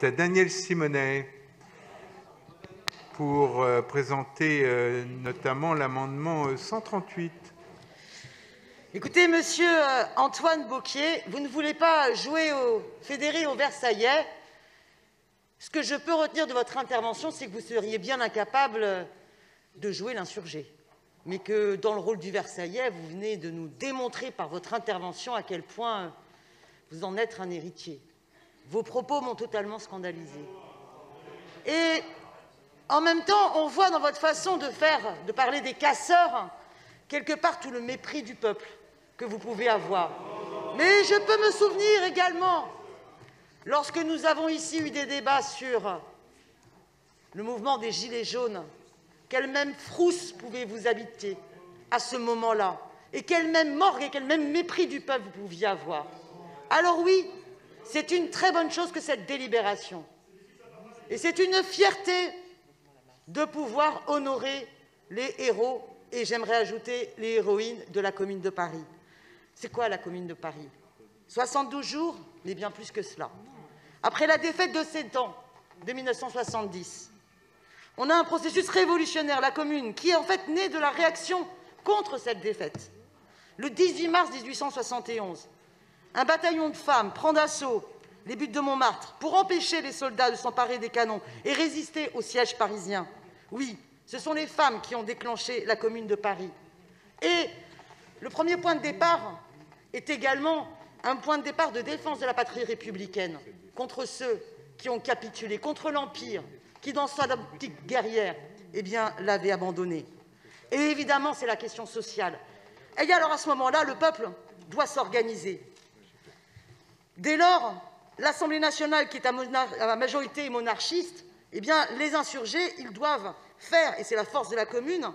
Daniel Simonet pour présenter notamment l'amendement 138. Écoutez, monsieur Antoine Beauquier, vous ne voulez pas jouer au fédéré au Versaillais. Ce que je peux retenir de votre intervention, c'est que vous seriez bien incapable de jouer l'insurgé. Mais que dans le rôle du Versaillais, vous venez de nous démontrer par votre intervention à quel point vous en êtes un héritier. Vos propos m'ont totalement scandalisé. Et en même temps, on voit dans votre façon de parler des casseurs, quelque part tout le mépris du peuple que vous pouvez avoir. Mais je peux me souvenir également, lorsque nous avons ici eu des débats sur le mouvement des Gilets jaunes, quelle même frousse pouvait vous habiter à ce moment-là, et quel même morgue et quel même mépris du peuple vous pouviez avoir. Alors oui, c'est une très bonne chose que cette délibération. Et c'est une fierté de pouvoir honorer les héros, et j'aimerais ajouter les héroïnes de la Commune de Paris. C'est quoi la Commune de Paris? 72 jours, mais bien plus que cela. Après la défaite de Sedan de 1970, on a un processus révolutionnaire, la Commune, qui est en fait né de la réaction contre cette défaite. Le 18 mars 1871, un bataillon de femmes prend d'assaut les buttes de Montmartre pour empêcher les soldats de s'emparer des canons et résister au siège parisien. Oui, ce sont les femmes qui ont déclenché la Commune de Paris. Et le premier point de départ est également un point de départ de défense de la patrie républicaine contre ceux qui ont capitulé, contre l'Empire, qui, dans sa optique guerrière, l'avait abandonné. Et évidemment, c'est la question sociale. Et alors, à ce moment-là, le peuple doit s'organiser. Dès lors, l'Assemblée nationale, qui est à majorité monarchiste, les insurgés, ils doivent faire, et c'est la force de la Commune,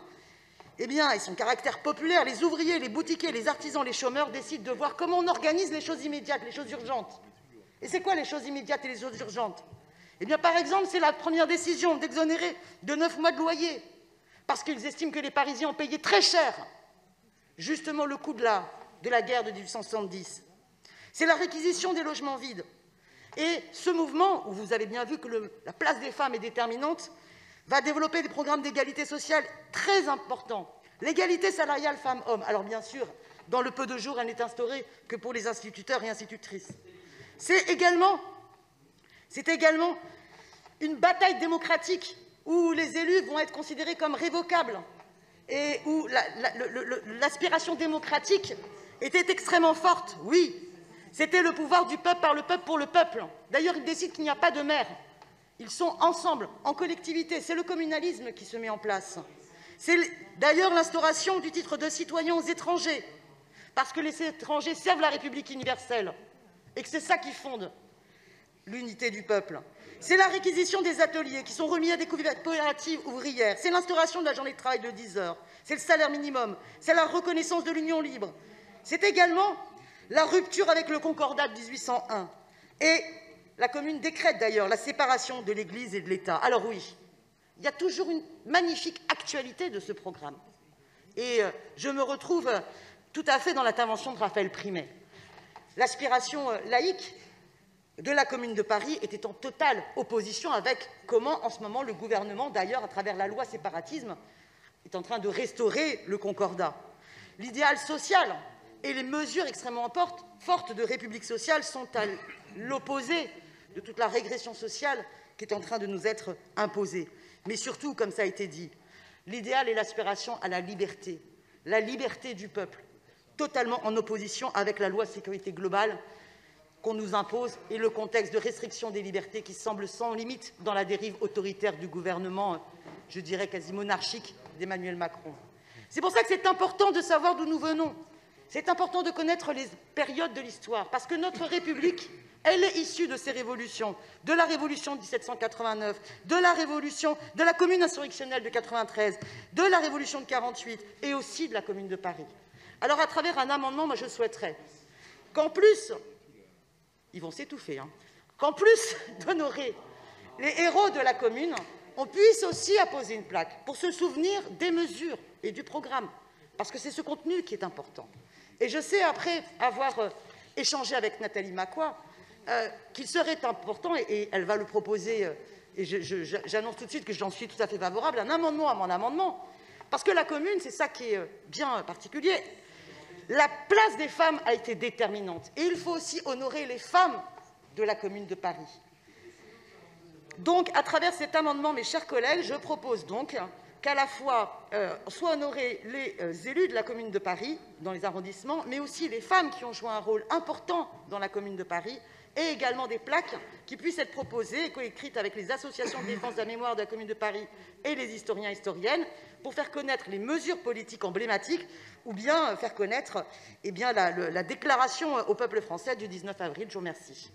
et son caractère populaire, les ouvriers, les boutiquiers, les artisans, les chômeurs décident de voir comment on organise les choses immédiates, les choses urgentes. Et c'est quoi les choses immédiates et les choses urgentes? Par exemple, c'est la première décision d'exonérer de 9 mois de loyer, parce qu'ils estiment que les Parisiens ont payé très cher, justement, le coût de la guerre de 1870. C'est la réquisition des logements vides. Et ce mouvement, où vous avez bien vu que la place des femmes est déterminante, va développer des programmes d'égalité sociale très importants. L'égalité salariale femmes-hommes. Alors bien sûr, dans le peu de jours, elle n'est instaurée que pour les instituteurs et institutrices. C'est également une bataille démocratique où les élus vont être considérés comme révocables et où l'aspiration démocratique était extrêmement forte. Oui, c'était le pouvoir du peuple par le peuple pour le peuple. D'ailleurs, ils décident qu'il n'y a pas de maire. Ils sont ensemble, en collectivité. C'est le communalisme qui se met en place. C'est d'ailleurs l'instauration du titre de citoyen aux étrangers, parce que les étrangers servent la République universelle et que c'est ça qui fonde l'unité du peuple. C'est la réquisition des ateliers qui sont remis à des coopératives ouvrières. C'est l'instauration de la journée de travail de 10 heures. C'est le salaire minimum. C'est la reconnaissance de l'union libre. C'est également la rupture avec le Concordat de 1801. Et la Commune décrète d'ailleurs la séparation de l'Église et de l'État. Alors oui, il y a toujours une magnifique actualité de ce programme. Et je me retrouve tout à fait dans l'intervention de Raphaël Primet. L'aspiration laïque de la Commune de Paris était en totale opposition avec comment, en ce moment, le gouvernement, d'ailleurs, à travers la loi séparatisme, est en train de restaurer le Concordat. L'idéal social et les mesures extrêmement fortes de République sociale sont à l'opposé de toute la régression sociale qui est en train de nous être imposée. Mais surtout, comme ça a été dit, l'idéal et l'aspiration à la liberté du peuple, totalement en opposition avec la loi sécurité globale qu'on nous impose et le contexte de restriction des libertés qui semble sans limite dans la dérive autoritaire du gouvernement, je dirais quasi monarchique, d'Emmanuel Macron. C'est pour ça que c'est important de savoir d'où nous venons. C'est important de connaître les périodes de l'histoire, parce que notre République, elle est issue de ces révolutions, de la Révolution de 1789, de la Commune insurrectionnelle de 93, de la Révolution de 48 et aussi de la Commune de Paris. Alors, à travers un amendement, moi, je souhaiterais qu'en plus, ils vont s'étouffer, qu'en plus d'honorer les héros de la Commune, on puisse aussi apposer une plaque pour se souvenir des mesures et du programme, parce que c'est ce contenu qui est important. Et je sais, après avoir échangé avec Nathalie Macquoy, qu'il serait important, et elle va le proposer, et j'annonce tout de suite que j'en suis tout à fait favorable, un amendement à mon amendement, parce que la commune, c'est ça qui est bien particulier, la place des femmes a été déterminante, et il faut aussi honorer les femmes de la Commune de Paris. Donc, à travers cet amendement, mes chers collègues, je propose donc qu'à la fois soient honorés les élus de la Commune de Paris dans les arrondissements, mais aussi les femmes qui ont joué un rôle important dans la Commune de Paris, et également des plaques qui puissent être proposées et coécrites avec les associations de défense de la mémoire de la Commune de Paris et les historiens et historiennes pour faire connaître les mesures politiques emblématiques ou bien faire connaître la déclaration au peuple français du 19 avril. Je vous remercie.